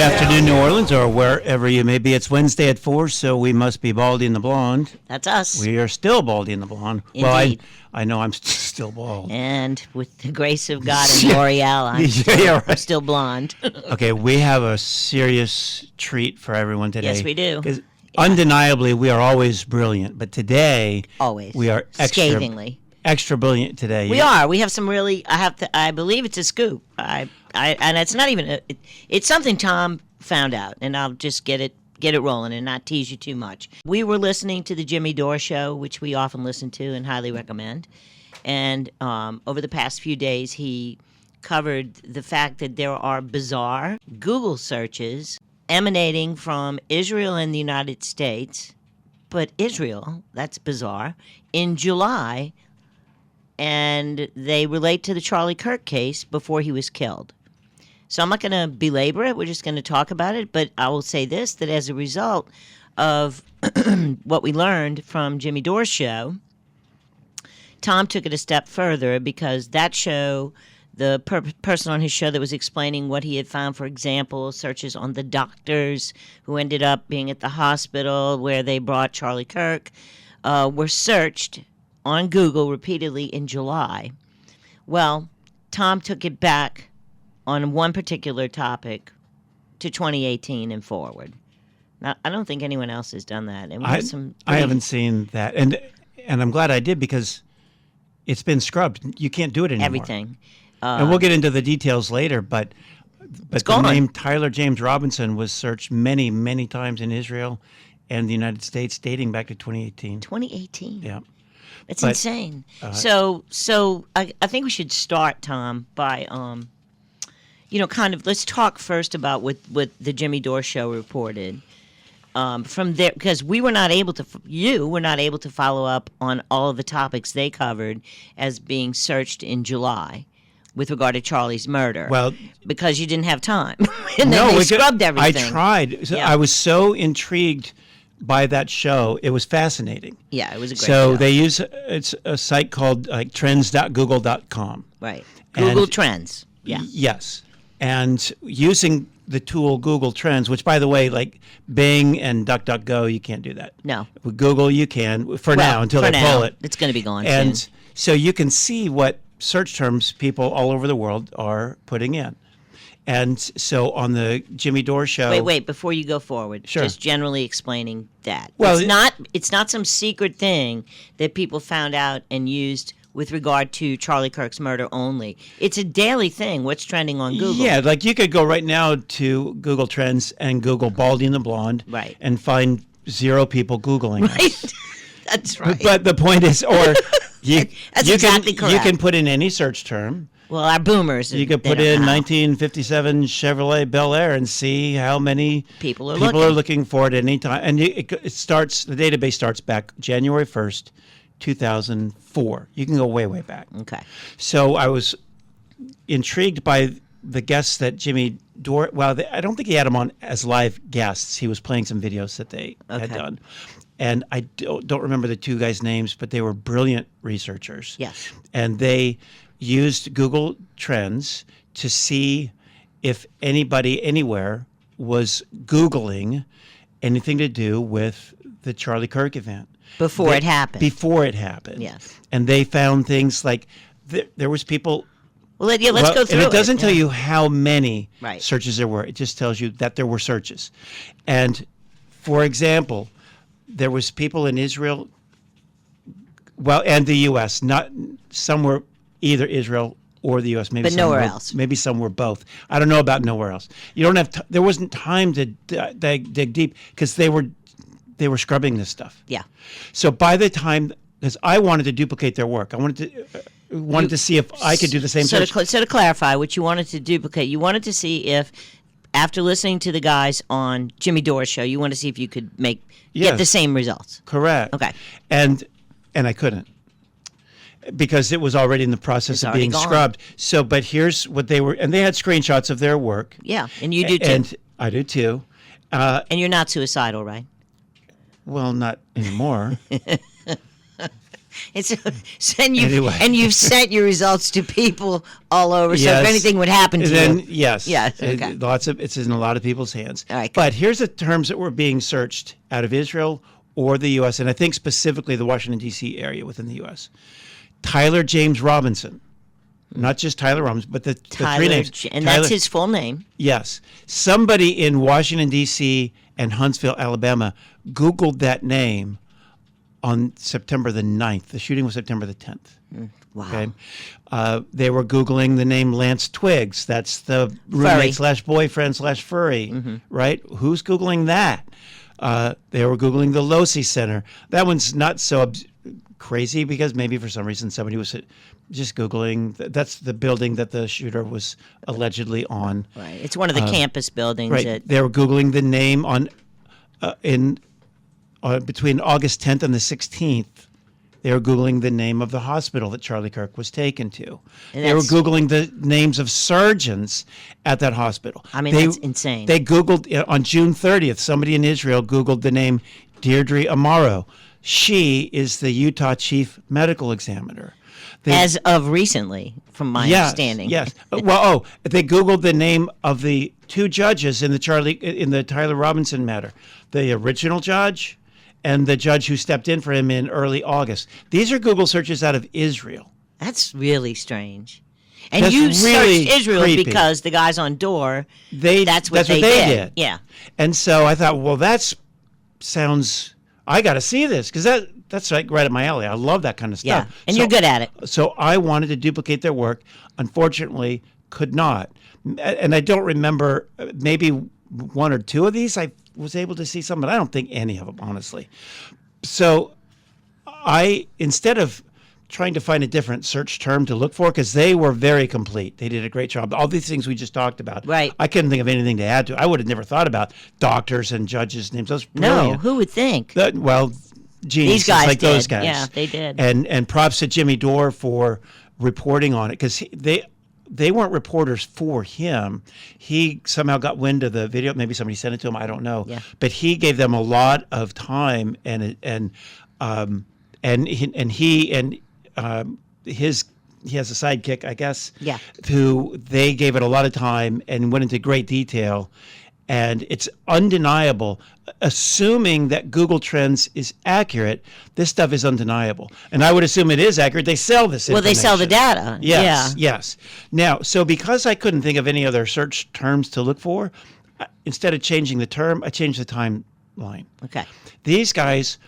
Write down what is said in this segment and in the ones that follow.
afternoon, New Orleans, or wherever you may be. It's Wednesday at 4, so we must be Baldy and the Blonde. That's us. We are still Baldy and the Blonde. Indeed. Well, I know I'm still bald. And with the grace of God and L'Oreal, I'm still blonde. Okay, we have a serious treat for everyone today. Yes, we do. Yeah. Undeniably, we are always brilliant, but today we are scathingly extra brilliant today. We are. We have some really. I believe it's a scoop. And it's not even. It's something Tom found out, and I'll just get it rolling and not tease you too much. We were listening to the Jimmy Dore show, which we often listen to and highly recommend. And over the past few days, he covered the fact that there are bizarre Google searches emanating from Israel and the United States, but Israel, that's bizarre, in July, and they relate to the Charlie Kirk case before he was killed. So I'm not going to belabor it. We're just going to talk about it. But I will say this, that as a result of what we learned from Jimmy Dore's show, Tom took it a step further because that show, the person on his show that was explaining what he had found, for example, searches on the doctors who ended up being at the hospital where they brought Charlie Kirk, were searched on Google repeatedly in July. Well, Tom took it back on one particular topic to 2018 and forward. Now, I don't think anyone else has done that. And I haven't seen that. And I'm glad I did because it's been scrubbed. You can't do it anymore. Everything. And we'll get into the details later, but the name Tyler James Robinson was searched many, many times in Israel and the United States dating back to 2018. 2018? Yeah. It's insane. So I think we should start, Tom, by let's talk first about what the Jimmy Dore show reported. From there, because you were not able to follow up on all of the topics they covered as being searched in July with regard to Charlie's murder. Well, because you didn't have time, and then they scrubbed everything. I tried. So I was so intrigued by that show. It was fascinating. Yeah, it was a great show. So they use it's a site called trends.google.com. Right. Google Trends. Yeah. Yes. And using the tool Google Trends, which, by the way, like Bing and DuckDuckGo, you can't do that. No. With Google, you can for now until they pull it. It's going to be gone soon. And so you can see what search terms people all over the world are putting in. And so on the Jimmy Dore show... Wait, before you go forward, sure. Just generally explaining that. Well, it's not some secret thing that people found out and used with regard to Charlie Kirk's murder only. It's a daily thing, what's trending on Google. Yeah, like you could go right now to Google Trends and Google Baldy and the Blonde and find 0 people Googling us. That's right. But the point is, or exactly correct. You can put in any search term. Well, our boomers. You could put in 1957 Chevrolet Bel Air and see how many people are looking for it at any time. And it starts. The database starts back January 1st, 2004. You can go way, way back. Okay. So I was intrigued by the guests that Jimmy Dore. Well, I don't think he had them on as live guests. He was playing some videos that they had done. And I don't remember the 2 guys' names, but they were brilliant researchers. Yes. And they used Google Trends to see if anybody anywhere was Googling anything to do with the Charlie Kirk event. Before it happened. Before it happened. Yes. And they found things like there was people... Well, let's go through it. And it doesn't tell you how many right. searches there were. It just tells you that there were searches. And, for example, there was people in Israel, and the U.S., not somewhere... either Israel or the U.S. Maybe but nowhere else. Maybe some were both. I don't know about nowhere else. You don't have. There wasn't time to dig deep because they were scrubbing this stuff. Yeah. So by the time, because I wanted to duplicate their work, I wanted to see if I could do the same. So to clarify, what you wanted to duplicate, you wanted to see if, after listening to the guys on Jimmy Dore's show, you wanted to see if you could get the same results. Correct. Okay. And I couldn't. Because it was already in the process of being scrubbed. So, but here's what they were, and they had screenshots of their work. Yeah, and you do too. And I do too. And you're not suicidal, right? Well, not anymore. Anyway. And you've sent your results to people all over. So Yes. if anything would happen to you, Yes. Yes, okay. It's in a lot of people's hands. All right, But here's the terms that were being searched out of Israel or the U.S., and I think specifically the Washington, D.C. area within the U.S. Tyler James Robinson. Not just Tyler Robinson, but the three names. And Tyler, that's his full name. Yes. Somebody in Washington, D.C. and Huntsville, Alabama, Googled that name on September the 9th. The shooting was September the 10th. Wow. Okay. They were Googling the name Lance Twiggs. That's the roommate / boyfriend / furry, right? Who's Googling that? They were Googling the Losi Center. That one's not so crazy because maybe for some reason somebody was just Googling. That's the building that the shooter was allegedly on. Right. It's one of the campus buildings. Right. They were Googling the name on between August 10th and the 16th. They were Googling the name of the hospital that Charlie Kirk was taken to. They were Googling the names of surgeons at that hospital. I mean, that's insane. They Googled, on June 30th, somebody in Israel Googled the name Deirdre Amaro. She is the Utah chief medical examiner. As of recently, from my understanding. Yes. Well, they Googled the name of the two judges in the Tyler Robinson matter. The original judge and the judge who stepped in for him in early August. These are Google searches out of Israel. That's really strange. And That's you really searched Israel creepy. Because the guys on Door, That's what they did. Yeah. And so I thought, well, I got to see this because that's like right up my alley. I love that kind of stuff. Yeah, and you're good at it. So I wanted to duplicate their work. Unfortunately, could not. And I don't remember, maybe one or two of these I was able to see some, but I don't think any of them, honestly. So instead of trying to find a different search term to look for, because they were very complete. They did a great job. All these things we just talked about. Right. I couldn't think of anything to add to it. I would have never thought about doctors and judges' names. Those brilliant. No, who would think? Geniuses These guys like did. those guys. Yeah, they did. And props to Jimmy Dore for reporting on it, because they weren't reporters for him. He somehow got wind of the video. Maybe somebody sent it to him. I don't know. Yeah. But he gave them a lot of time, he has a sidekick, I guess. Yeah. Who they gave it a lot of time and went into great detail. And it's undeniable, assuming that Google Trends is accurate, this stuff is undeniable. And I would assume it is accurate. They sell this information. Well, they sell the data. Yes, yes. Now, so because I couldn't think of any other search terms to look for, instead of changing the term, I changed the timeline. Okay. These guys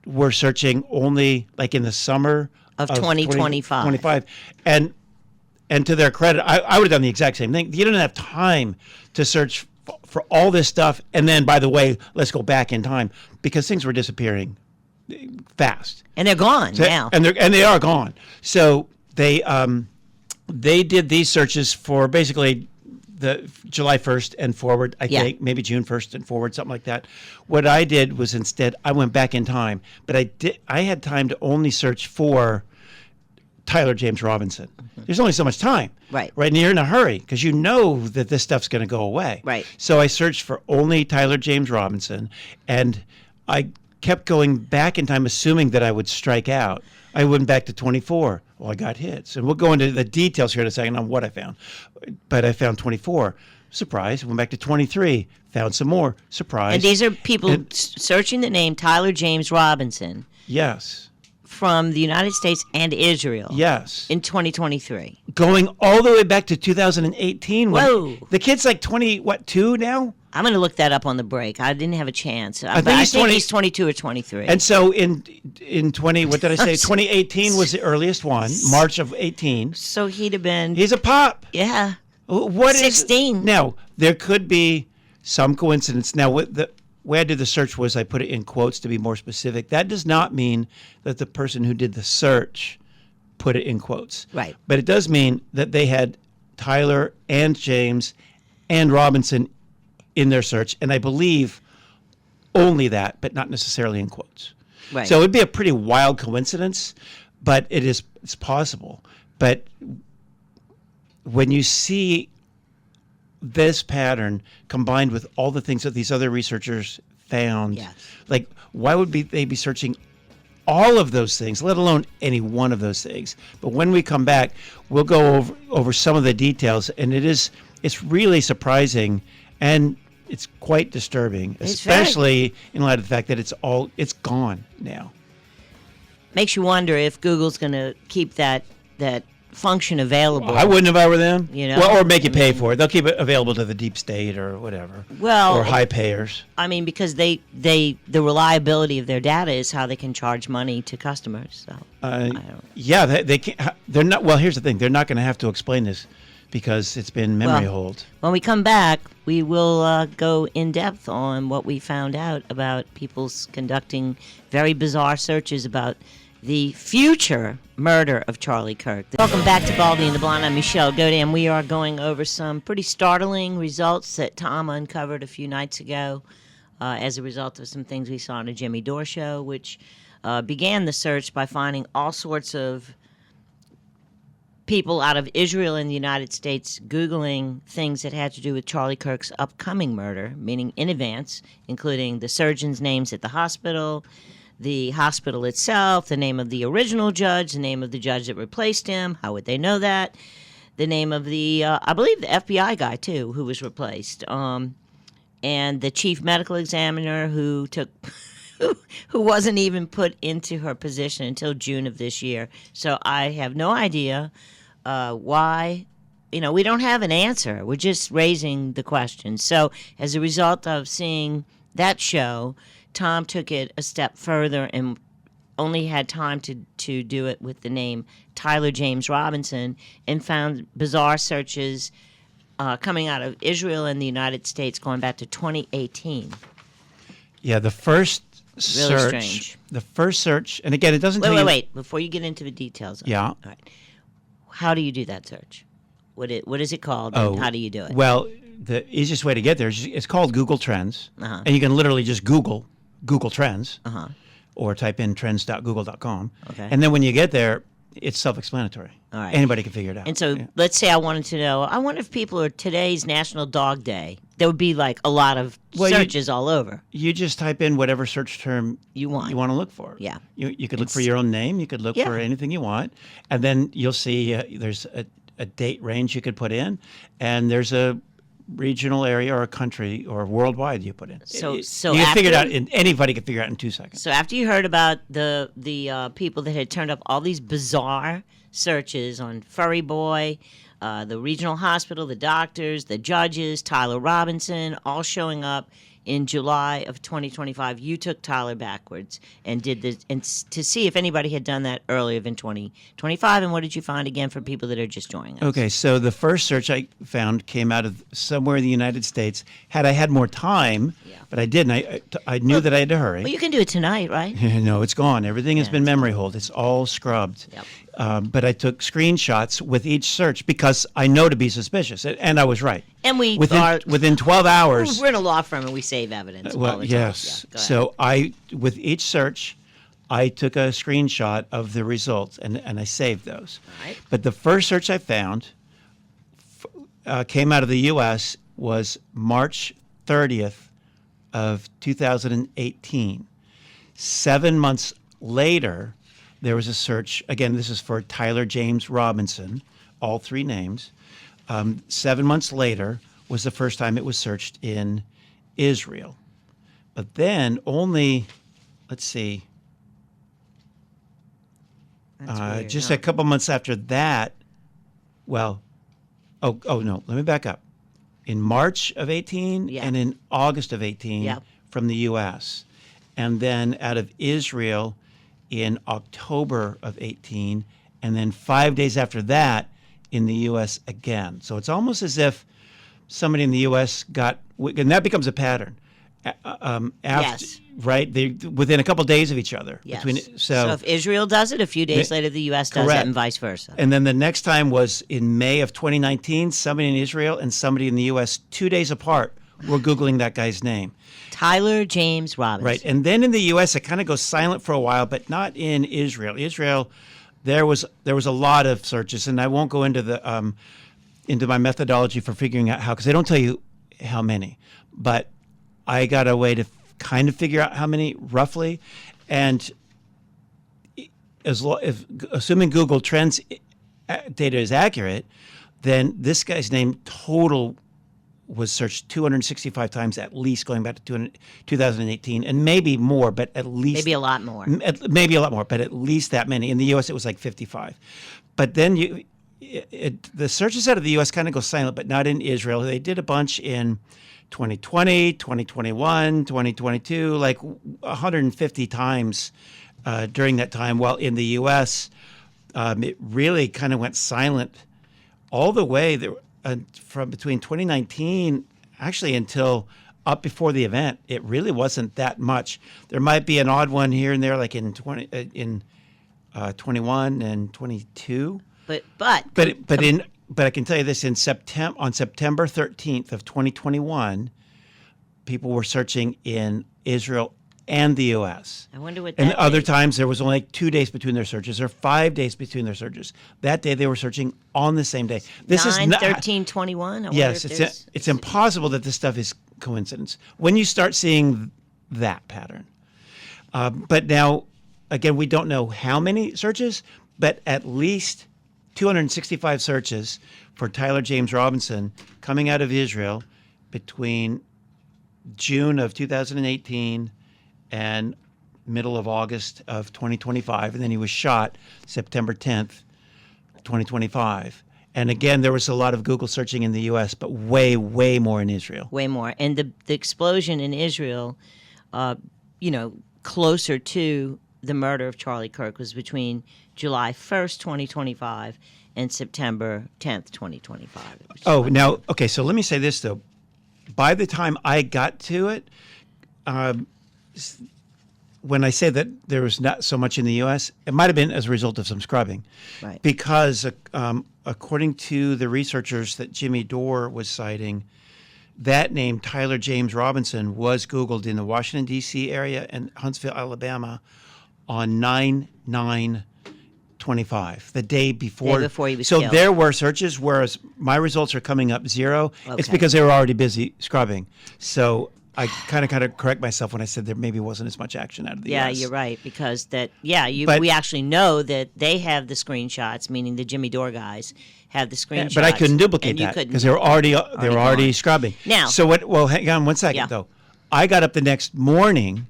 were searching only like in the summer of 2025. And to their credit, I would have done the exact same thing. You didn't have time to search for all this stuff. And then, by the way, let's go back in time because things were disappearing fast. And they're gone now. And they are gone. So they did these searches for basically the July 1st and forward, I think, maybe June 1st and forward, something like that. What I did was instead I went back in time, but I had time to only search for Tyler James Robinson. Mm-hmm. There's only so much time. Right. And you're in a hurry because you know that this stuff's going to go away. Right. So I searched for only Tyler James Robinson, and I kept going back in time assuming that I would strike out. I went back to 24. Well, I got hits. And we'll go into the details here in a second on what I found. But I found 24. Surprise. Went back to 23. Found some more. Surprise. And these are people searching the name Tyler James Robinson. Yes. From the United States and Israel. Yes. In 2023. Going all the way back to 2018. Whoa. The kid's like 2 now? I'm going to look that up on the break. I didn't have a chance. I think he's 22 or 23. And so in 2018 was the earliest one, March of 18. So he'd have been... He's a pop. Yeah. What 16. Now, there could be some coincidence. Now, the way I did the search was I put it in quotes to be more specific. That does not mean that the person who did the search put it in quotes. Right. But it does mean that they had Tyler and James and Robinson in their search, and I believe only that, but not necessarily in quotes. Right. So it'd be a pretty wild coincidence, but it's possible. But when you see this pattern combined with all the things that these other researchers found, yes. like why would they be searching all of those things, let alone any one of those things. But when we come back, we'll go over some of the details, and it's really surprising, and it's quite disturbing, especially in light of the fact that it's gone now. Makes you wonder if Google's going to keep that function available. I wouldn't if I were them. Well, or make you pay for it. They'll keep it available to the deep state or whatever. Well, or high payers. I mean, because the reliability of their data is how they can charge money to customers. So they can't. They're not. Well, here's the thing. They're not going to have to explain this because it's been memory hold. When we come back, we will go in depth on what we found out about people's conducting very bizarre searches about the future murder of Charlie Kirk. Welcome back to Baldy and the Blonde. I'm Michelle Godin. We are going over some pretty startling results that Tom uncovered a few nights ago as a result of some things we saw on a Jimmy Dore show, which began the search by finding all sorts of people out of Israel and the United States Googling things that had to do with Charlie Kirk's upcoming murder, meaning in advance, including the surgeons' names at the hospital itself, the name of the original judge, the name of the judge that replaced him. How would they know that? The name of the, I believe, the FBI guy, too, who was replaced. And the chief medical examiner who took, who wasn't even put into her position until June of this year. So I have no idea why. We don't have an answer. We're just raising the question. So as a result of seeing that show, Tom took it a step further and only had time to do it with the name Tyler James Robinson, and found bizarre searches coming out of Israel and the United States going back to 2018. Yeah, the first Really strange. The first search, and again, it doesn't Wait. Before you get into the details. Yeah. All right. How do you do that search? What is it called, and how do you do it? Well, the easiest way to get there is it's called Google Trends, Uh-huh. and you can literally just Google Trends, Uh-huh. or type in trends.google.com. Okay. And then when you get there, it's self-explanatory. All right. Anybody can figure it out. And so let's say I wanted to know, I wonder if people are today's National Dog Day. There would be like a lot of searches all over. You just type in whatever search term You want to look for. Yeah. You could look for your own name. You could look for anything you want. And then you'll see there's a date range you could put in. And there's a regional area or a country or worldwide you put in. So you can figure it out. Anybody can figure it out in 2 seconds. So after you heard about the people that had turned up all these bizarre searches on Furry Boy, the regional hospital, the doctors, the judges, Tyler Robinson, all showing up in July of 2025, you took Tyler backwards and did this, and to see if anybody had done that earlier in 2025. And what did you find again for people that are just joining us? Okay, so the first search I found came out of somewhere in the United States. Had I had more time, but I didn't. I knew that I had to hurry. Well, you can do it tonight, right? No, it's gone. Everything has been memory hold. It's all scrubbed. Yep. But I took screenshots with each search because I know to be suspicious, and I was right. And we within 12 hours. We're in a law firm and we save evidence. Well, yes. Yeah, so with each search, I took a screenshot of the results and I saved those. All right. But the first search I found came out of the U.S. was March 30th of 2018. 7 months later, there was a search. Again, this is for Tyler James Robinson, all three names. 7 months later was the first time it was searched in Israel. But then only, let's see, weird, just a couple months after that, well, oh no, let me back up. In March of 18 and in August of 18 from the U.S. And then out of Israel in October of 18, and then 5 days after that in the U.S. again. So it's almost as if somebody in the U.S. got, and that becomes a pattern. Right? They within a couple of days of each other. Yes. So if Israel does it, a few days later the U.S. does it, and vice versa. And then the next time was in May of 2019. Somebody in Israel and somebody in the U.S. 2 days apart were Googling that guy's name. Tyler James Robinson. Right. And then in the U.S. it kind of goes silent for a while, but not in Israel. Israel, there was a lot of searches, and I won't go into the into my methodology for figuring out how, because they don't tell you how many, but I got a way to kind of figure out how many roughly, and if assuming Google Trends data is accurate, then this guy's name total was searched 265 times at least, going back to 2018, and maybe more, but at least Maybe a lot more. Maybe a lot more, but at least that many. In the U.S., it was like 55. But then the searches out of the U.S. kind of go silent, but not in Israel. They did a bunch in 2020, 2021, 2022, like 150 times during that time. While in the U.S., it really kind of went silent all the way there. From between 2019, actually until up before the event, it really wasn't that much. There might be an odd one here and there, like in 21 and 22. But I can tell you this: on September 13th of 2021, people were searching in Israel and the U.S. I wonder what. And other times there was only like 2 days between their searches, or 5 days between their searches. That day they were searching on the same day. This is 13/21. Yes, it's impossible that this stuff is coincidence when you start seeing that pattern. But now, again, we don't know how many searches, but at least 265 searches for Tyler James Robinson coming out of Israel between June of 2018 and middle of August of 2025, and then he was shot September 10th, 2025. And again, there was a lot of Google searching in the U.S., but way, way more in Israel. Way more. And the explosion in Israel, closer to the murder of Charlie Kirk, was between July 1st, 2025 and September 10th, 2025. Oh, now, okay, so let me say this, though. By the time I got to it, when I say that there was not so much in the U.S., it might have been as a result of some scrubbing. Right. Because according to the researchers that Jimmy Dore was citing, that name, Tyler James Robinson, was Googled in the Washington, D.C. area and Huntsville, Alabama on 9/9/25, the day before. Day before he was so killed. There were searches, whereas my results are coming up 0. Okay. It's because they were already busy scrubbing. So I kind of correct myself when I said there maybe wasn't as much action out of the Yeah, U.S. you're right, because we actually know that they have the screenshots, meaning the Jimmy Dore guys have the screenshots. But I couldn't duplicate that because they were already scrubbing. Now, so what? Well, hang on one second Yeah. though. I got up the next morning,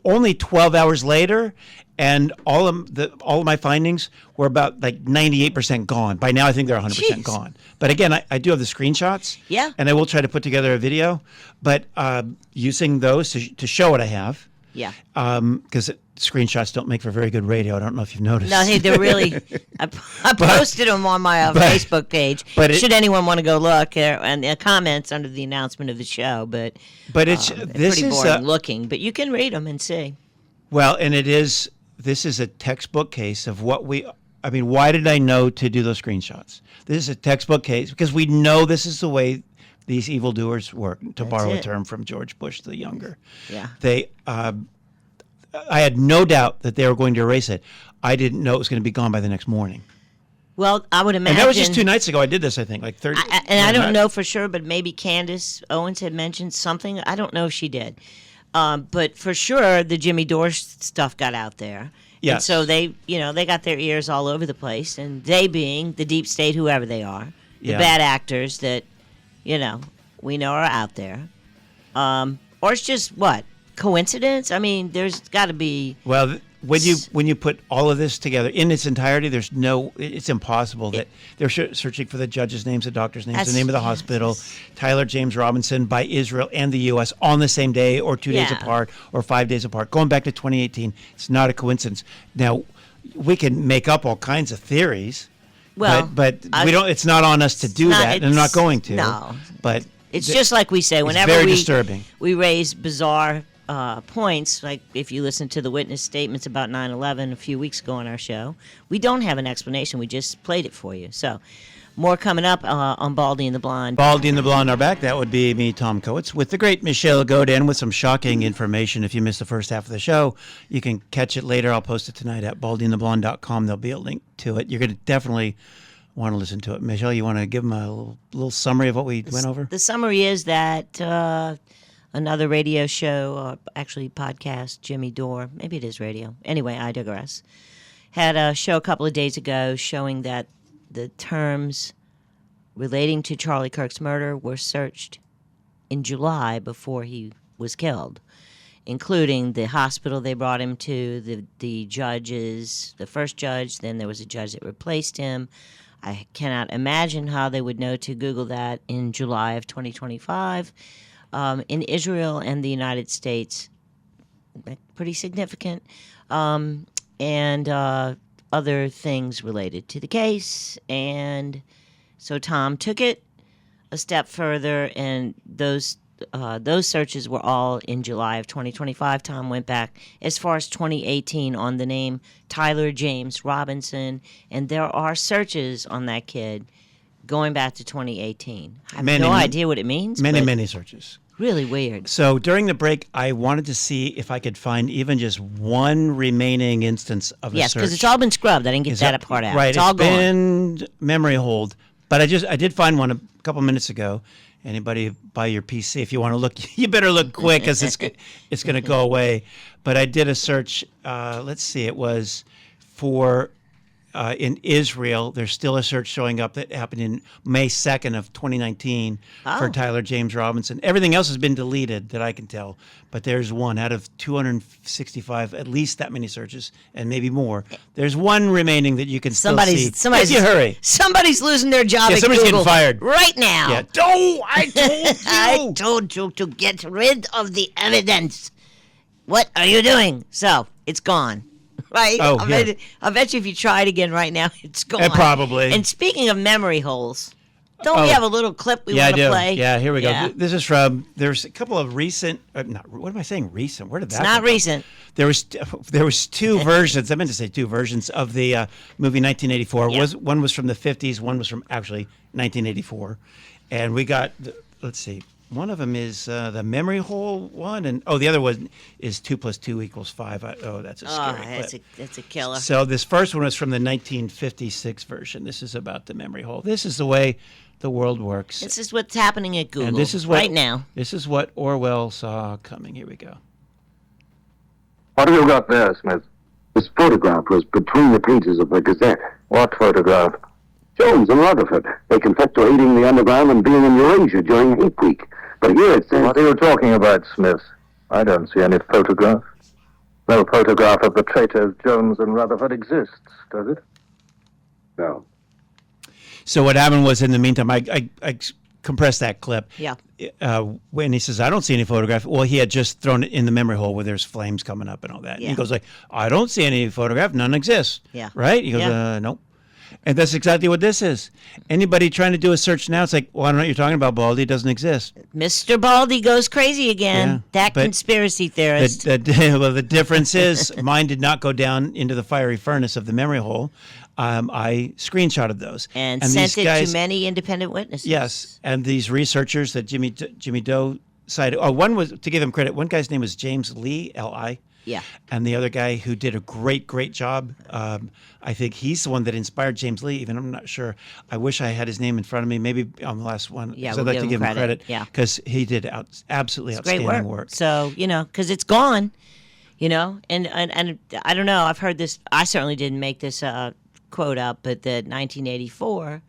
only 12 hours later, and all of my findings were about like 98% gone. By now, I think they're 100% Jeez. gone. But again, I do have the screenshots. Yeah. And I will try to put together a video, but using those to show what I have. Yeah. Because screenshots don't make for very good radio. I don't know if you've noticed. No, hey, they're really. I posted them on my Facebook page. Should anyone want to go look, and the comments under the announcement of the show. But it's pretty boring looking. But you can read them and see. Well, and this is a textbook case of why did I know to do those screenshots? This is a textbook case because we know this is the way these evildoers work, to borrow a term from George Bush the Younger. Yeah. I had no doubt that they were going to erase it. I didn't know it was going to be gone by the next morning. Well, I would imagine. And that was just 2 nights ago I did this, I think, like 30. I don't know for sure, but maybe Candace Owens had mentioned something. I don't know if she did. But for sure, the Jimmy Dore stuff got out there. Yes. And so they got their ears all over the place, and they being the deep state, whoever they are, the bad actors that, we know are out there. Or it's just what? Coincidence? I mean, there's got to be. Well, when you put all of this together in its entirety, it's impossible that they're searching for the judges' names, the doctors' names, the name of the hospital, Tyler James Robinson by Israel and the U.S. on the same day or 2 days apart or 5 days apart. Going back to 2018, it's not a coincidence. Now, we can make up all kinds of theories, but we don't. It's not on us to do that, and I'm not going to. No, but it's just like we say whenever very disturbing. We raise bizarre points, like if you listen to the witness statements about 9/11 a few weeks ago on our show, we don't have an explanation. We just played it for you. So, more coming up on Baldy and the Blonde. Baldy and the Blonde are back. That would be me, Tom Coates, with the great Michelle Godin with some shocking information. If you missed the first half of the show, you can catch it later. I'll post it tonight at baldyandtheblonde.com. There'll be a link to it. You're going to definitely want to listen to it. Michelle, you want to give them a little summary of what we went over? The summary is that another radio show, or actually podcast, Jimmy Dore, maybe it is radio. Anyway, I digress, had a show a couple of days ago showing that the terms relating to Charlie Kirk's murder were searched in July before he was killed, including the hospital they brought him to, the judges, the first judge, then there was a judge that replaced him. I cannot imagine how they would know to Google that in July of 2025. In Israel and the United States, pretty significant, and other things related to the case. And so Tom took it a step further, and those searches were all in July of 2025. Tom went back as far as 2018 on the name Tyler James Robinson, and there are searches on that kid going back to 2018. I have no idea what it means. Many searches. Really weird. So during the break, I wanted to see if I could find even just one remaining instance of a search. Yes, because it's all been scrubbed. I didn't get that part out. Right, it's all been memory hold. But I did find one a couple minutes ago. Anybody buy your PC? If you want to look, you better look quick because it's going to go away. But I did a search. Let's see. It was for in Israel. There's still a search showing up that happened in May 2nd of 2019 for Tyler James Robinson. Everything else has been deleted that I can tell. But there's one out of 265, at least that many searches, and maybe more. There's one remaining that you can still see. If you hurry. Somebody's losing their job at somebody's Google getting fired. right now. Yeah. Oh, I told you. I told you to get rid of the evidence. What are you doing? So, it's gone. Right? Oh, I'll bet you if you try it again right now, it's gone. Probably. And speaking of memory holes, don't we have a little clip we want to play? Yeah, here we go. Yeah. This is from, there's a couple of recent, what am I saying, recent? Where did that It's not come from? recent. There was two versions, I meant to say two versions of the movie 1984. Yeah. One was from the 50s, one was from actually 1984. And we got, let's see, one of them is the memory hole one, and the other one is 2 + 2 = 5. That's a scary clip. That's a killer. So this first one was from the 1956 version. This is about the memory hole. This is the way the world works. This is what's happening at Google And this is right now. This is what Orwell saw coming. Here we go. What have you got there, Smith? This photograph was between the pages of the Gazette. What photograph? Jones and Rutherford. They confessed to aiding the underground and being in Eurasia during Hate Week. But here it says... What are you talking about, Smith? I don't see any photograph. No photograph of the traitors Jones and Rutherford exists, does it? No. So what happened was, in the meantime, I compressed that clip. Yeah. When he says, I don't see any photograph. Well, he had just thrown it in the memory hole where there's flames coming up and all that. Yeah. And he goes like, I don't see any photograph. None exists. Yeah. Right? He goes, nope. And that's exactly what this is. Anybody trying to do a search now, it's like, well, I don't know what you're talking about, Baldy. It doesn't exist. Mr. Baldy goes crazy again. Yeah, that but conspiracy theorist. Well, the difference is mine did not go down into the fiery furnace of the memory hole. I screenshotted those. And sent it to many independent witnesses. Yes. And these researchers that Jimmy Doe cited, one was, to give him credit, one guy's name was James Lee, L-I. Yeah. And the other guy who did a great job, I think he's the one that inspired James Lee, even I'm not sure. I wish I had his name in front of me, maybe on the last one. Yeah, I'd like to give him credit. Yeah. Because he did absolutely outstanding great work. So, because it's gone, and I don't know, I've heard this, I certainly didn't make this quote up, but that 1984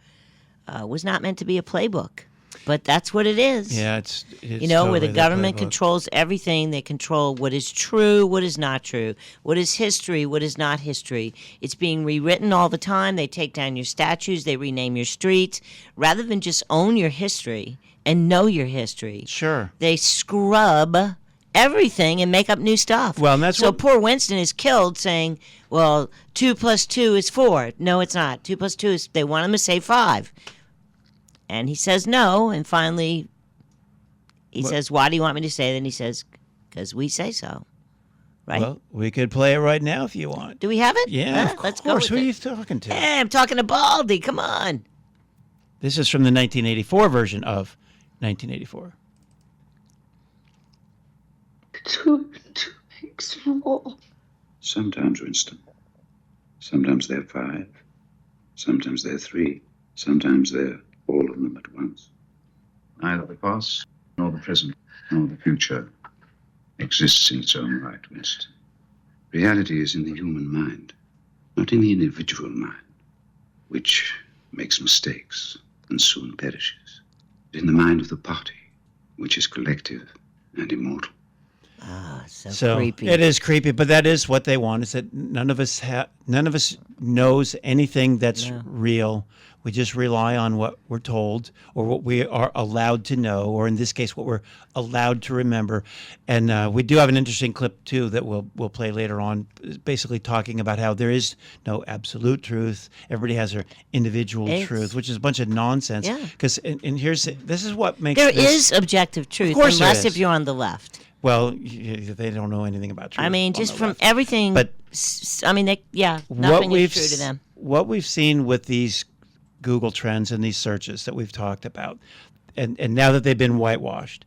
was not meant to be a playbook. But that's what it is. Yeah, it's where totally the government playbook. controls everything. They control what is true, what is not true, what is history, what is not history. It's being rewritten all the time. They take down your statues. They rename your streets. Rather than just own your history and know your history, Sure. they scrub everything and make up new stuff. Well, and that's so what- poor Winston is killed saying, well, 2 + 2 = 4. No, it's not. 2 + 2 is, they want him to say 5. And he says no, and finally he says, why do you want me to say that? And he says, because we say so. Right? Well, we could play it right now if you want. Do we have it? Yeah, Huh? of Let's go course. with Who are it. you talking to? Hey, I'm talking to Baldy. Come on. This is from the 1984 version of 1984. 2 + 2 = 4. Sometimes, Winston. Sometimes they're 5. Sometimes they're 3. Sometimes they're all of them at once. Neither the past, nor the present, nor the future exists in its own right, Winston. Reality is in the human mind. Not in the individual mind, which makes mistakes and soon perishes, but in the mind of the party, which is collective and immortal. Ah, so creepy. It is creepy, but that is what they want. Is that none of us knows anything that's real. We just rely on what we're told or what we are allowed to know, or in this case, what we're allowed to remember. And we do have an interesting clip too that we'll play later on, basically talking about how there is no absolute truth. Everybody has their individual truth, which is a bunch of nonsense. Yeah. Because this is what makes there is objective truth, of course unless there is. if you're on the left. Well, they don't know anything about truth. I mean, on just the from left. everything. But nothing is true to them. What we've seen with these Google Trends and these searches that we've talked about, and now that they've been whitewashed,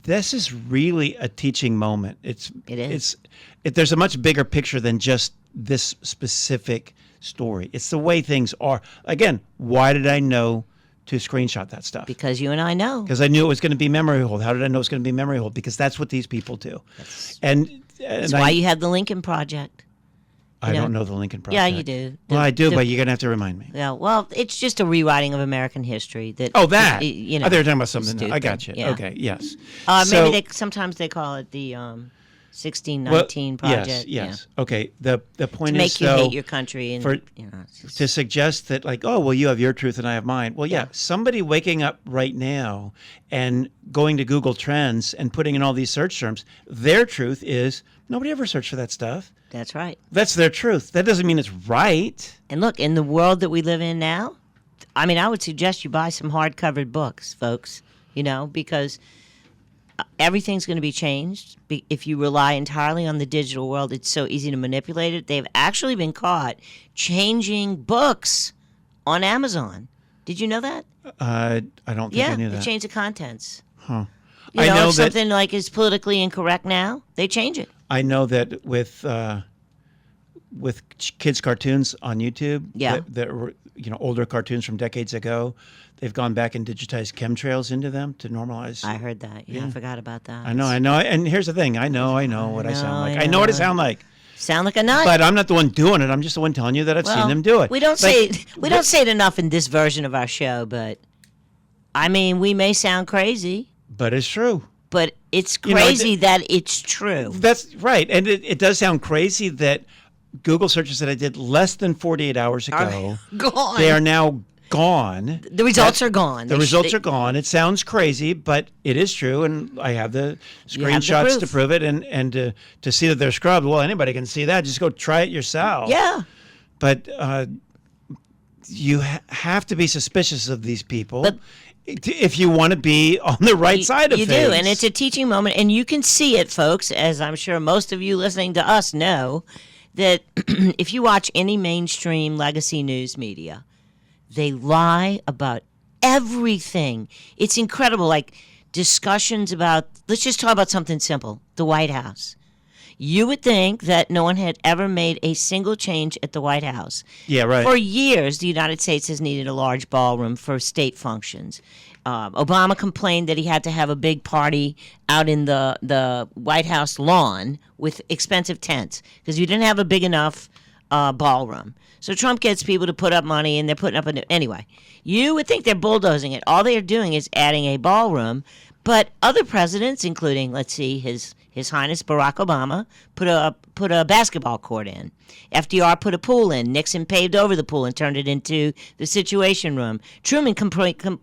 this is really a teaching moment. It is. There's a much bigger picture than just this specific story. It's the way things are. Again, why did I know to screenshot that stuff? Because you and I know. Because I knew it was going to be memory hold. How did I know it was going to be memory hold? Because that's what these people do. That's why you had the Lincoln Project. I don't know the Lincoln Project. Yeah, you do. Well, I do, but you're going to have to remind me. Yeah, well, it's just a rewriting of American history. That Oh, that. You know, they were talking about something. stupid. I got you. Yeah. Okay, yes. Maybe sometimes they call it the 1619 Project. Yes. Okay. The point To is, make you hate your country and to suggest that, like, oh, well, you have your truth and I have mine. Well, yeah, somebody waking up right now and going to Google Trends and putting in all these search terms, their truth is nobody ever searched for that stuff. That's right. That's their truth. That doesn't mean it's right. And look, in the world that we live in now, I mean, I would suggest you buy some hard-covered books, folks, because everything's going to be changed. If you rely entirely on the digital world, it's so easy to manipulate it. They've actually been caught changing books on Amazon. Did you know that? I don't think I knew that. Yeah, they change the contents. Huh. I know if something like is politically incorrect now, they change it. I know that with kids' cartoons on YouTube, that were older cartoons from decades ago, they've gone back and digitized chemtrails into them to normalize. I heard that. Yeah, I forgot about that. I know. And here's the thing: I know what I sound like. I know what I sound like. Sound like a nut. But I'm not the one doing it. I'm just the one telling you that I've seen them do it. We don't say it enough in this version of our show, but I mean, we may sound crazy, but it's true. But it's crazy that it's true. That's right. And it does sound crazy that Google searches that I did less than 48 hours ago, gone. They are now gone. The results are gone. The results are gone. It sounds crazy, but it is true. And I have the screenshots to prove it. And to see that they're scrubbed, well, anybody can see that. Just go try it yourself. Yeah. But you have to be suspicious of these people. But if you want to be on the right side of things. You do, and it's a teaching moment, and you can see it, folks, as I'm sure most of you listening to us know, that if you watch any mainstream legacy news media, they lie about everything. It's incredible, like discussions about, let's just talk about something simple, the White House. You would think that no one had ever made a single change at the White House. Yeah, right. For years, the United States has needed a large ballroom for state functions. Obama complained that he had to have a big party out in the White House lawn with expensive tents because you didn't have a big enough ballroom. So Trump gets people to put up money, and they're putting up anyway. You would think they're bulldozing it. All they're doing is adding a ballroom. But other presidents, including, let's see, His Highness Barack Obama, put a basketball court in. FDR put a pool in. Nixon paved over the pool and turned it into the Situation Room. Truman constructed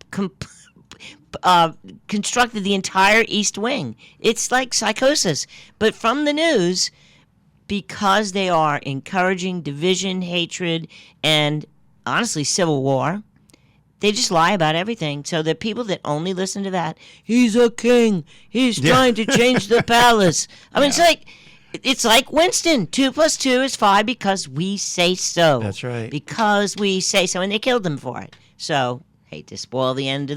the entire East Wing. It's like psychosis. But from the news, because they are encouraging division, hatred, and honestly, civil war, they just lie about everything. So the people that only listen to that, he's a king, he's trying to change the palace. I mean, it's like Winston. 2 + 2 is 5 because we say so. That's right. Because we say so, and they killed them for it. So, hate to spoil the end of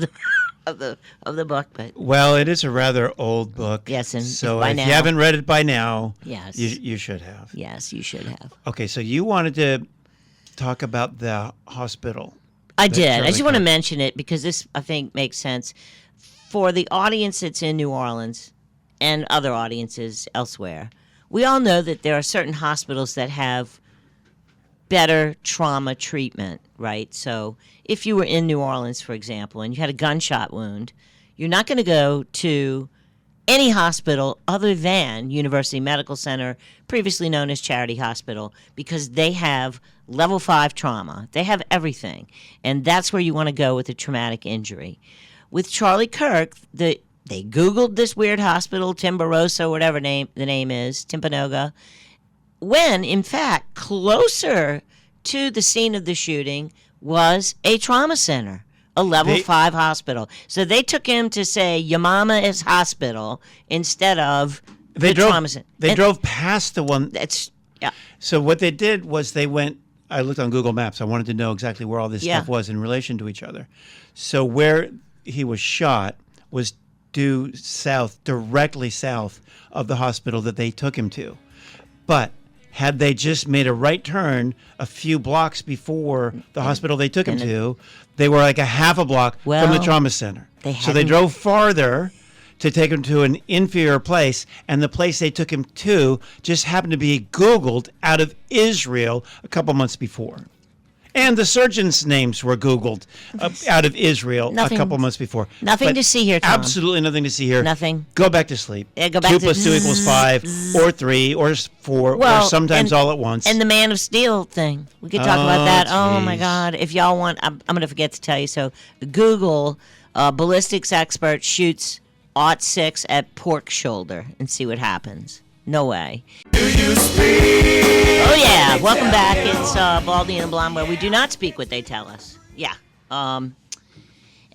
the book, but well, it is a rather old book. Yes, and so by if now, you haven't read it by now, yes, you should have. Yes, you should have. Okay, so you wanted to talk about the hospital. I did. Charlie I just want to Kirk. mention it because this, I think, makes sense for the audience that's in New Orleans and other audiences elsewhere. We all know that there are certain hospitals that have better trauma treatment, right? So if you were in New Orleans, for example, and you had a gunshot wound, you're not going to go to any hospital other than University Medical Center, previously known as Charity Hospital, because they have level 5 trauma. They have everything. And that's where you want to go with a traumatic injury. With Charlie Kirk, they Googled this weird hospital, Timbarosa, whatever the name is, Timpanogos, when, in fact, closer to the scene of the shooting was a trauma center, a level 5 hospital. So they took him to, say, Yamama's Hospital instead of the trauma center. They drove past the one. Yeah. So what they did was they went, I looked on Google Maps. I wanted to know exactly where all this stuff was in relation to each other. So where he was shot was due south, directly south of the hospital that they took him to. But had they just made a right turn a few blocks before the hospital they took him to, they were like a half a block from the trauma center. So they drove farther to take him to an inferior place, and the place they took him to just happened to be Googled out of Israel a couple months before. And the surgeons' names were Googled out of Israel a couple months before. Nothing to see here, Tom. Absolutely nothing to see here. Nothing. Go back to sleep. Yeah, go back 2 to plus 2 equals 5, or 3, or 4, or sometimes all at once. And the Man of Steel thing. We could talk about that. Geez. Oh, my God. If y'all want, I'm going to forget to tell you. So Google ballistics expert shoots .6 at pork shoulder and see what happens. No way. Oh, yeah. Welcome back. It's Baldy and the Blonde, where we do not speak what they tell us. Yeah. I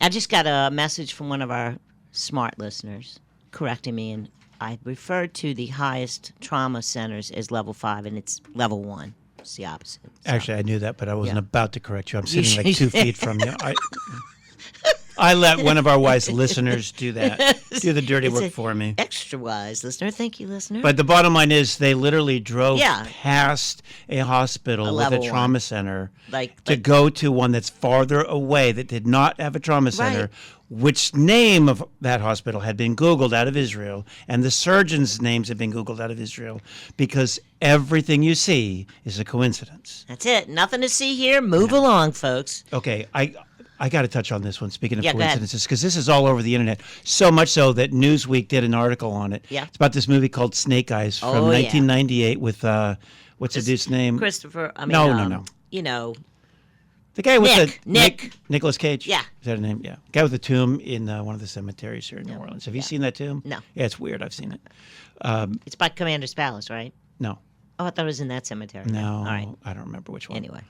just got a message from one of our smart listeners correcting me, and I referred to the highest trauma centers as level 5, and it's level 1. It's the opposite. So. Actually, I knew that, but I wasn't about to correct you. I'm sitting like 2 feet from you. I let one of our wise listeners do that, do the dirty work for me. Extra wise listener. Thank you, listener. But the bottom line is they literally drove past a hospital with a trauma center to go to one that's farther away that did not have a trauma center, which name of that hospital had been Googled out of Israel, and the surgeons' names had been Googled out of Israel, because everything you see is a coincidence. That's it. Nothing to see here. Move along, folks. Okay, I got to touch on this one, speaking of coincidences, because this is all over the internet. So much so that Newsweek did an article on it. Yeah. It's about this movie called Snake Eyes from 1998 with, what's the dude's name? Christopher, No. You know. The guy with Nicolas Cage. Yeah. Is that a name? Yeah. Guy with the tomb in one of the cemeteries here in New Orleans. Have you seen that tomb? No. Yeah, it's weird. I've seen it. It's by Commander's Palace, right? No. Oh, I thought it was in that cemetery. No. All right. I don't remember which one. Anyway.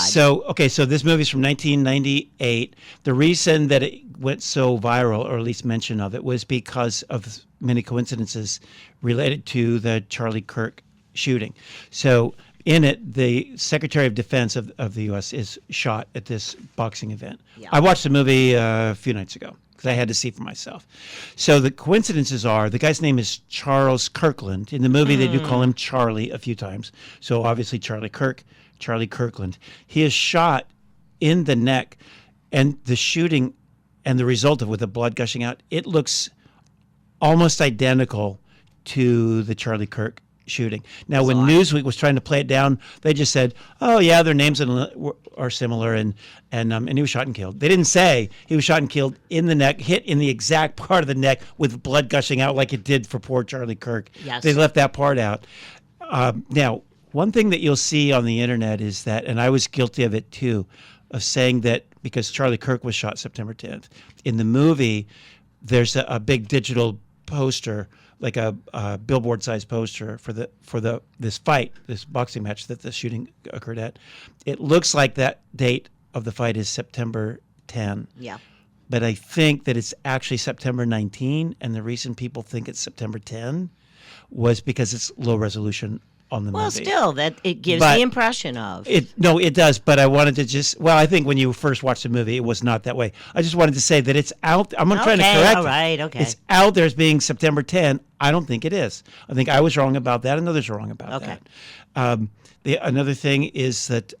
So this movie's from 1998. The reason that it went so viral, or at least mention of it, was because of many coincidences related to the Charlie Kirk shooting. So in it, the Secretary of Defense of the U.S. is shot at this boxing event. Yeah. I watched the movie a few nights ago because I had to see for myself. So the coincidences are, the guy's name is Charles Kirkland. In the movie, they do call him Charlie a few times. So obviously Charlie Kirk, Charlie Kirkland. He is shot in the neck, and the shooting and the result of with the blood gushing out, it looks almost identical to the Charlie Kirk shooting. Now, when Newsweek was trying to play it down, they just said, "Oh yeah, their names are similar," and he was shot and killed. They didn't say he was shot and killed in the neck, hit in the exact part of the neck with blood gushing out like it did for poor Charlie Kirk. Yes. They left that part out. Now, one thing that you'll see on the internet is that, and I was guilty of it too, of saying that because Charlie Kirk was shot September 10th. In the movie, there's a big digital poster, like a billboard-sized poster for this fight, this boxing match that the shooting occurred at. It looks like that date of the fight is September 10. Yeah. But I think that it's actually September 19, and the reason people think it's September 10 was because it's low resolution on the movie. Well, still, that it gives the impression of. It does, but I wanted to I think when you first watched the movie, it was not that way. I just wanted to say that it's out. I'm not trying to correct all right, okay. It's out there as being September 10. I don't think it is. I think I was wrong about that, and others are wrong about that. Another thing is that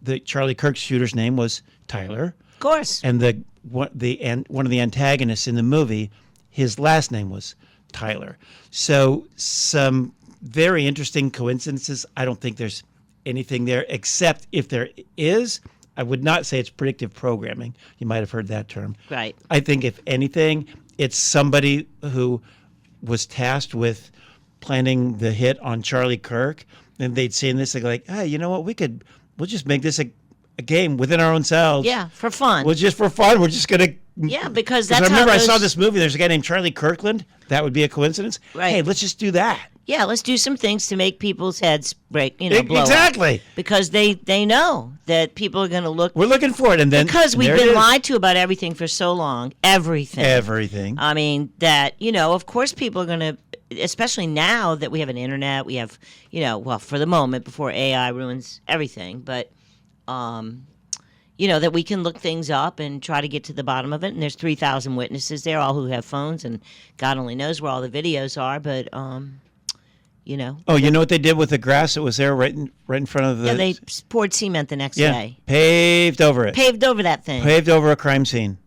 the Charlie Kirk shooter's name was Tyler. Of course. And one of the antagonists in the movie, his last name was Tyler. So some very interesting coincidences. I don't think there's anything there, except if there is, I would not say it's predictive programming. You might have heard that term. Right. I think if anything, it's somebody who was tasked with planning the hit on Charlie Kirk, and they'd seen this, they'd like, hey, you know what? We'll just make this a game within our own selves. Yeah, for fun. Well, just for fun, we're just gonna. Yeah, because that's I remember how I saw this movie. There's a guy named Charlie Kirkland. That would be a coincidence. Right. Hey, let's just do that. Yeah, let's do some things to make people's heads break, blow up. Exactly. Because they know that people are going to look. We're looking for it, and then because we've there been it is. lied to about everything for so long. Everything. I mean, that, of course people are going to, especially now that we have an internet, we have, well, for the moment, before AI ruins everything, but, that we can look things up and try to get to the bottom of it. And there's 3,000 witnesses there, all who have phones, and God only knows where all the videos are, but, Oh, you know what they did with the grass that was there right in front of the... Yeah, they poured cement the next day. Paved over it. Paved over that thing. Paved over a crime scene.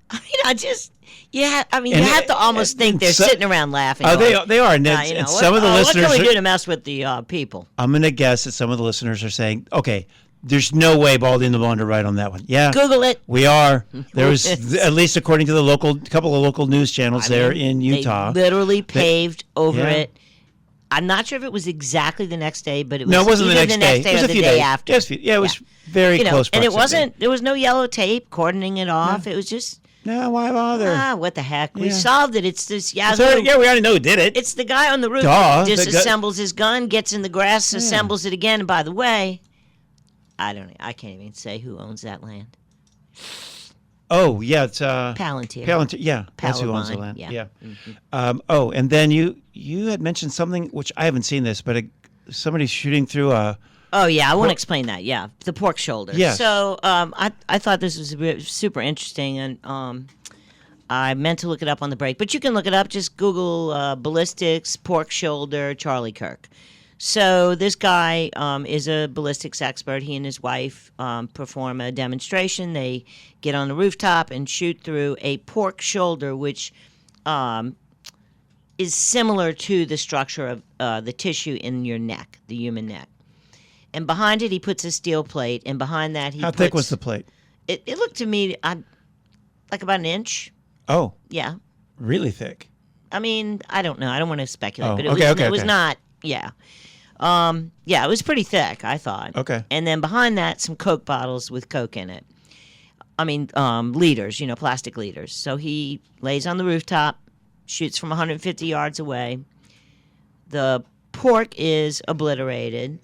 You have to almost think they're sitting around laughing. Oh, they are. And some of the listeners... What can we do to mess with the people? I'm going to guess that some of the listeners are saying, okay, there's no way Baldy and the Blonde are right on that one. Yeah. Google it. We are. There was, at least according to the couple of local news channels there in Utah. They literally paved over it. I'm not sure if it was exactly the next day, but it was no, it wasn't the next day. It was a the few day days. after. It was very close proximity. And it wasn't. There was no yellow tape cordoning it off. No. It was just. No, why bother? What the heck? We solved it. It's this Yazoo. We already know who did it. It's the guy on the roof. Disassembles his gun, gets in the grass, assembles it again. And by the way, I can't even say who owns that land. Oh, yeah, it's Palantir. Yeah, that's who owns the land. Yeah. Mm-hmm. And then you had mentioned something, which I haven't seen this, but somebody's shooting through a... Oh, yeah, I want to explain that. Yeah, the pork shoulder. Yes. So I thought this was super interesting, and I meant to look it up on the break. But you can look it up. Just Google ballistics, pork shoulder, Charlie Kirk. So this guy is a ballistics expert. He and his wife perform a demonstration. They get on the rooftop and shoot through a pork shoulder, which is similar to the structure of the tissue in your neck, the human neck. And behind it, he puts a steel plate, and behind that, How thick was the plate? It looked to me like about an inch. Oh. Yeah. Really thick. I mean, I don't know. I don't want to speculate, Oh, but it was not. Yeah. It was pretty thick, I thought. Okay. And then behind that, some Coke bottles with Coke in it. I mean, liters, plastic liters. So he lays on the rooftop, shoots from 150 yards away. The pork is obliterated.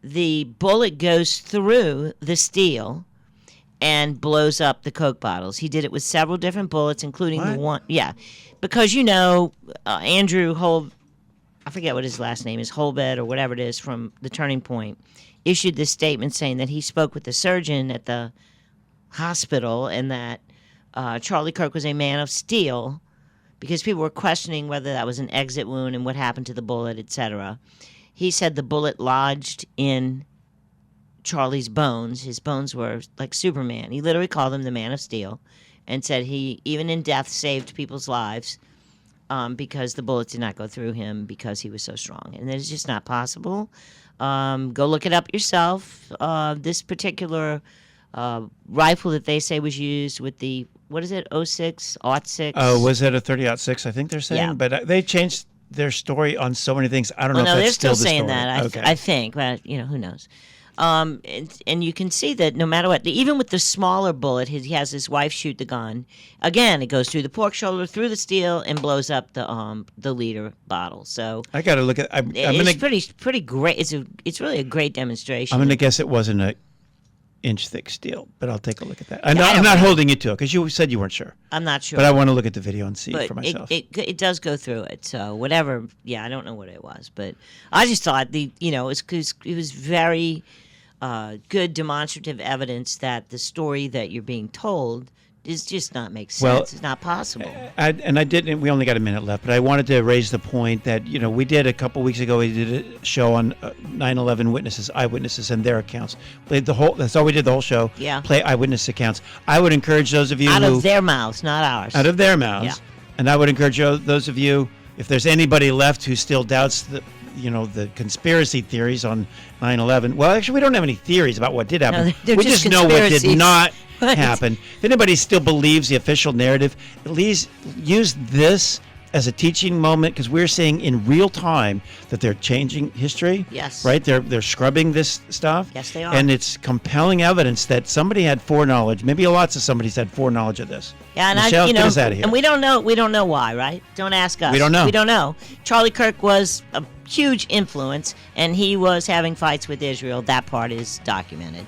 The bullet goes through the steel and blows up the Coke bottles. He did it with several different bullets, including the one. Yeah. Because, Andrew I forget what his last name is, Holbed or whatever it is from the Turning Point, issued this statement saying that he spoke with the surgeon at the hospital and that Charlie Kirk was a man of steel because people were questioning whether that was an exit wound and what happened to the bullet, etc. He said the bullet lodged in Charlie's bones. His bones were like Superman. He literally called him the man of steel and said he, even in death, saved people's lives. Because the bullets did not go through him because he was so strong. And it's just not possible. Go look it up yourself. This particular rifle that they say was used with the, what is it, 06, 06? Oh, was it a 30-06, I think they're saying? Yeah. But they changed their story on so many things. I don't know if no, that's they're still the saying story. that, I think. But, who knows. And you can see that no matter what, even with the smaller bullet, he has his wife shoot the gun. Again, it goes through the pork shoulder, through the steel, and blows up the liter bottle. So I got to look at. It's pretty great. It's really a great demonstration. I'm going to guess it wasn't an inch thick steel, but I'll take a look at that. I'm not holding you to it because you said you weren't sure. I'm not sure, but I want to look at the video and see but for myself. It does go through it. So whatever. Yeah, I don't know what it was, but I just thought it was very. Good demonstrative evidence that the story that you're being told is just not makes sense. Well, it's not possible. I didn't. We only got a minute left, but I wanted to raise the point that we did a couple weeks ago. We did a show on 9/11 eyewitnesses, and their accounts. Played the whole. That's all we did. The whole show. Yeah. Play eyewitness accounts. I would encourage those of you out of their mouths, not ours. Out of their mouths. Yeah. And I would encourage those of you, if there's anybody left who still doubts the conspiracy theories on 9/11. Well, actually, we don't have any theories about what did happen. No, they're We just know what did conspiracies. not Right. happen. If anybody still believes the official narrative, at least use this as a teaching moment, because we're seeing in real time that they're changing history. Yes. Right? They're scrubbing this stuff. Yes, they are. And it's compelling evidence that somebody had foreknowledge. Maybe lots of somebody's had foreknowledge of this. Yeah, and Michelle, get us out of here. and we don't know why, right? Don't ask us. We don't know. We don't know. Charlie Kirk was a huge influence, and he was having fights with Israel. That part is documented.